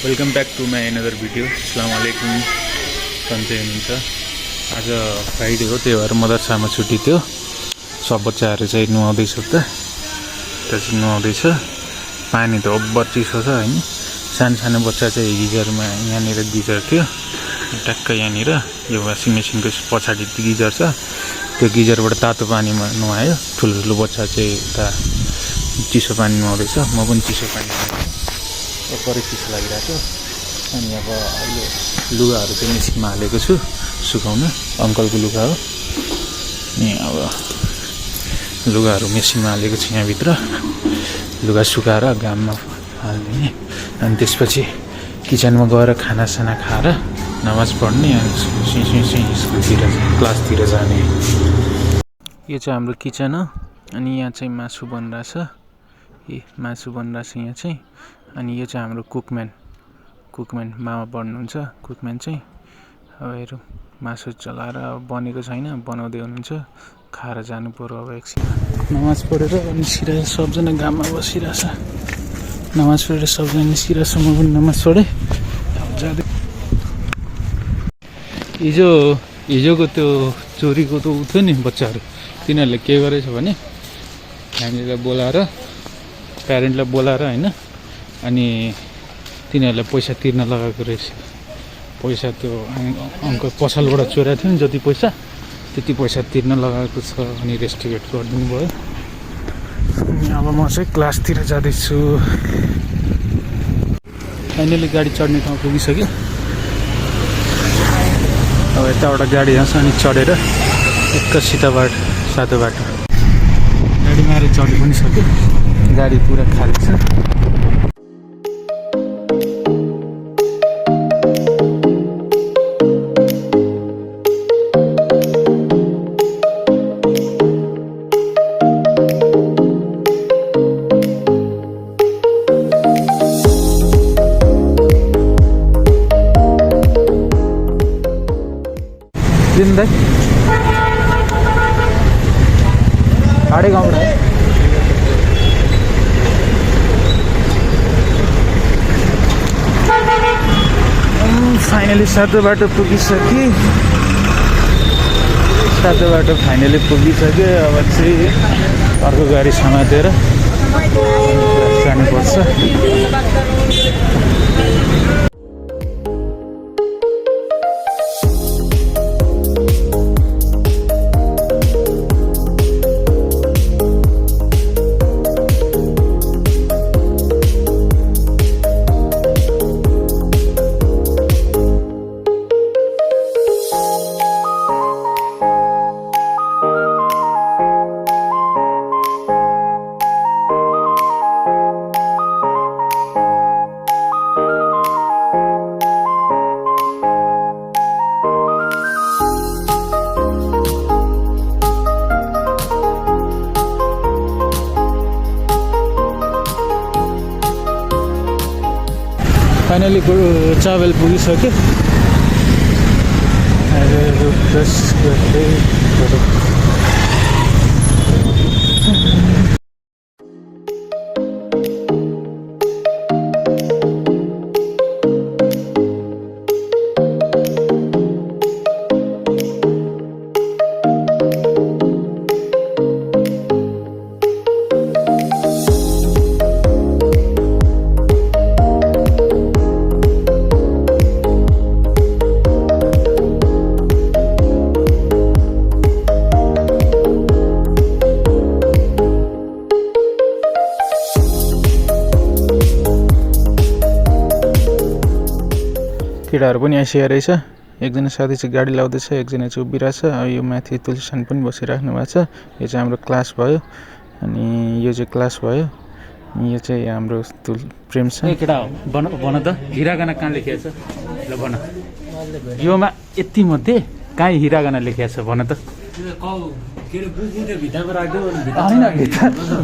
Welcome back to my another video. अस्सलाम वालेकुम। सन्चै हुनुहुन्छ? आज फ्राइडे हो, त्यही भएर मदरसामा छुट्टी थियो। सब बच्चाहरू चाहिँ नुहाउँदैछ त चाहिँ नुहाउँदैछ। पानी त ओभर चिसो छ होइन। सानो सानो बच्चा चाहिँ गिजरमा, यहाँनिर गिजर थियो ट्याक्क यहाँनिर, यो वासिङ मेसिनको पछाडि गिजर छ, त्यो गिजरबाट तातो पानीमा नुहायो। ठुलो बच्चा चाहिँ उता चिसो पानी नुहाउँदैछ। म पनि चिसो पानी ओभरै चिसो लागिरहेको छ। अनि अब अहिले लुगाहरू चाहिँ मेसिनमा हालेको छु सुकाउन। अङ्कलको लुगा हो। अनि अब लुगाहरू मेसिनमा हालेको छु यहाँभित्र। लुगा सुकाएर घाममा हालिदिने, अनि त्यसपछि किचनमा गएर खानासाना खाएर नमाज पढ्ने, अनि स्कुलतिर क्लासतिर जाने। यो चाहिँ हाम्रो किचन हो। अनि यहाँ चाहिँ मासु बनिरहेछ। मासु बनिरहेछ यहाँ चाहिँ। अनि यो चाहिँ हाम्रो कुकम्यान मामा पढ्नुहुन्छ। कुकम्यान चाहिँ अब हेरौँ, मासु चलाएर अब बनेको छैन, बनाउँदै हुनुहुन्छ। खाएर जानु पर्यो अब एकछिन। नमाज पढेर निस्किरहेछ सबजना, घाममा बसिरहेछ। नमाज पढेर सबजना निस्किरहेछ, म पनि नमाज पढेँ। अब जाँदै हिजोको त्यो चोरीको त उठ्यो नि बच्चाहरू, तिनीहरूले के गरेछ भने फ्यामिलीलाई बोलाएर, प्यारेन्टलाई बोलाएर होइन, अनि तिनीहरूलाई पैसा तिर्न लगाएको रहेछ। पैसा त्यो अङ्क पसलबाट चोरेको थियो नि, जति पैसा त्यति पैसा तिर्न लगाएको छ। अनि रेस्टिकेट गरिदिनु भयो। अनि अब म चाहिँ क्लासतिर जाँदैछु। फाइनली गाडी चढ्ने ठाउँ पुगिसक्यो। अब यताबाट गाडी आउँछ, अनि चढेर एक सातो बाटो गाडीमा आएर चढ्नु पनि सक्यो। गाडी पुरा खाली छ। जिंदा आड़े गाँव फाइनली सातो बाटो पुगिसक्यो। अब चाहिँ अर्को गाडी समातेर जानुपर्छ। फाइनली चावल पुगिसक्यो। केटाहरू पनि आइसकेको रहेछ। एकजना साथी चाहिँ गाडी लाउँदैछ, एकजना चाहिँ उभिरहेछ। यो माथि तुलसीसान पनि बसिराख्नु भएको छ। यो चाहिँ हाम्रो क्लास भयो। अनि यो चाहिँ क्लास भयो। यो चाहिँ हाम्रो प्रेमसन। केटा हो भन त, हिरागाना कहाँ लेखिएको छ? ल भन, योमा यति मध्ये कहाँ हिरागाना लेखिएको छ भन त। होइन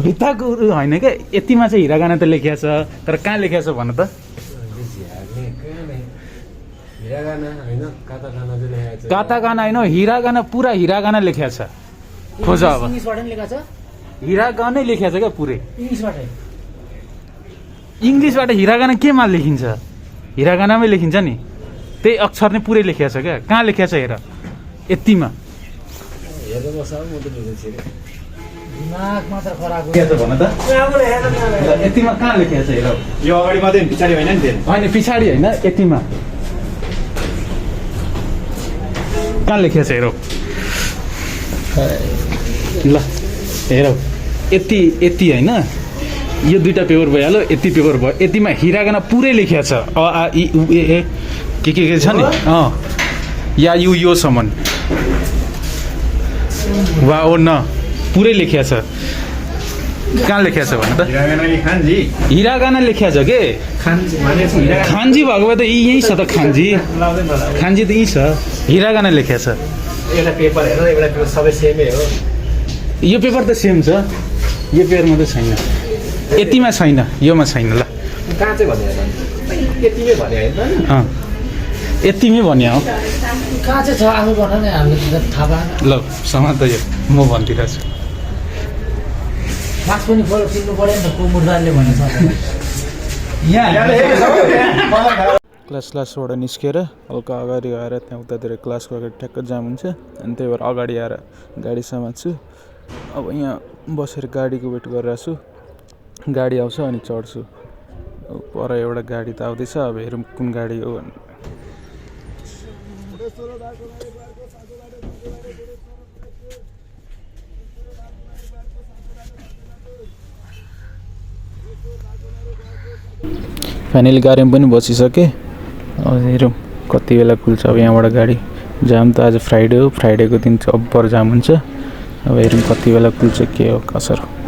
भित्ताको होइन क्या, यतिमा चाहिँ हिरागाना त लेखिएको छ, तर कहाँ लेखिएको छ भन त। कातागाना होइन, हिरागाना, पुरा हिरागाना लेखिएको छ। खोज अब हिरागानै लेखिएको छ क्या पुरै। इङ्ग्लिसबाट हिरागाना केमा लेखिन्छ? हिरागानामै लेखिन्छ नि त्यही अक्षर नै पुरै लेखिएको छ क्या कहाँ लेखिएको छ हेर यतिमा दिमाग मात्र खराब भन त यतिमा कहाँ लेखिएको छ हेर यो अगाडि मात्रै पछाडि होइन नि होइन पछाडि होइन यतिमा कहाँ लेखिएको छ हेर ल हेर यति यति होइन यो दुईवटा पेपर भइहाल्यो यति पेपर भयो यतिमा हिरागाना पुरै लेखिएको छ अ आ इ उ ए ए के छ नि या यु योसम्म वा ओ न पुरै लेखिएको छ कहाँ लेखिएको छ भन त खानजी हिरागाना लेखिएको छ के खान्जी भएको भए त यहीँ छ त खान्जी खान्जी त यहीँ छ हिरागाना लेखिएको छ एउटा पेपर हेर एउटा पेपर सबै सेमै हो यो पेपर त सेम छ यो पेपरमा त छैन यतिमा छैन योमा छैन ल कहाँ चाहिँ भने यतिमै भने होइन यतिमै भन्यो हो कहाँ चाहिँ छ आफू भन नि हामीले थाहा पाएन ल समाज त यो म भनिदिरहेको छु खास पनि फलो चिन्नु पऱ्यो नि त को मुर्दाले भनेछ क्लासबाट निस्केर हल्का अगाडि आएर त्यहाँ उतातिर क्लासको अगाडि ठ्याक्क जाम हुन्छ अनि त्यही भएर अगाडि आएर गाडी समात्छु अब यहाँ बसेर गाडीको वेट गरिरहेको छु गाडी आउँछ अनि चढ्छु पर एउटा गाडी त आउँदैछ अब हेरौँ कुन गाडी हो भन्ने फाइनली गाडीमा पनि बसिसकेँ अब हेरौँ कति बेला खुल्छ अब यहाँबाट गाडी जाम त आज फ्राइडे हो फ्राइडेको दिन चाहिँ अब्बर जाम हुन्छ अब हेरौँ कति बेला खुल्छ के हो कसर हो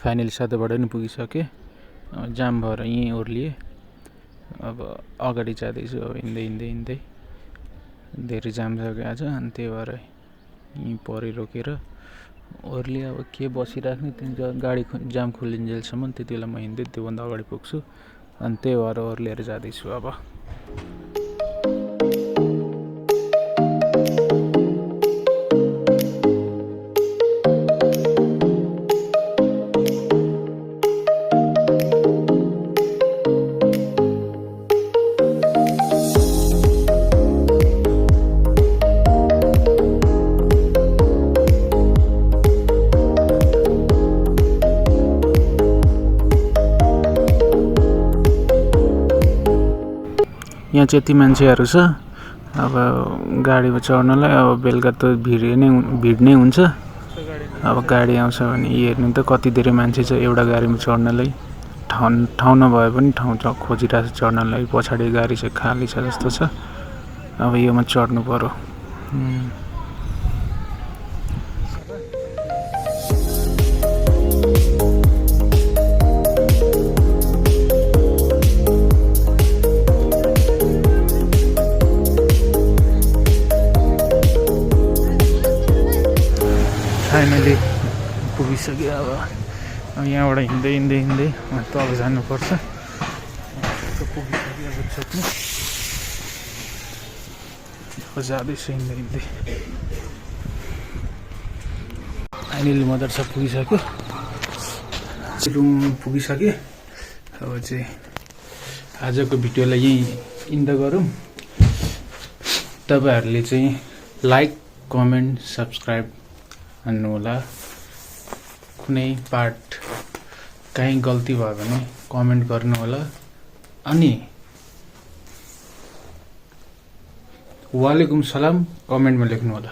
फाइनली साथीबाट पनि पुगिसकेँ जाम भएर यहीँ ओर्लिएँ अब अगाडि जाँदैछु अब हिँड्दै हिँड्दै हिँड्दै धेरै जाम छ आज अनि त्यही भएर यहीँ परै रोकेर ओर्ली अब के बसिराख्ने त्यहाँ गाडी जाम खोलिन्जेलसम्म त्यति बेला म हिँड्दै त्योभन्दा अगाडि पुग्छु अनि त्यही भएर ओर्लिएर जाँदैछु अब यहाँ चाहिँ यति मान्छेहरू छ अब गाडीमा चढ्नलाई अब बेलुका त भिड नै हुन्छ अब गाडी आउँछ भने हेर्नु त कति धेरै मान्छे छ एउटा गाडीमा चढ्नलाई ठाउँ नभए पनि ठाउँ खोजिरहेको छ चढ्नलाई पछाडि गाडी चाहिँ खाली छ जस्तो छ अब योमा चढ्नु पर्यो फाइनली पुगिसक्यो अब यहाँबाट हिँड्दै तल जानुपर्छ पुगिसक्यो अब छोड्नु अब जाँदैछु हिँड्दै फाइनली मदरसा पुगिसक्यो रुम पुगिसक्यो अब चाहिँ आजको भिडियोलाई यहीँ इन्ड गरौँ तपाईँहरूले चाहिँ लाइक कमेन्ट सब्सक्राइब हान्नु होला कुनै पार्ट कहीँ गल्ती भयो भने कमेन्ट गर्नु होला अनि वालेकुम सलाम कमेन्टमा लेख्नु होला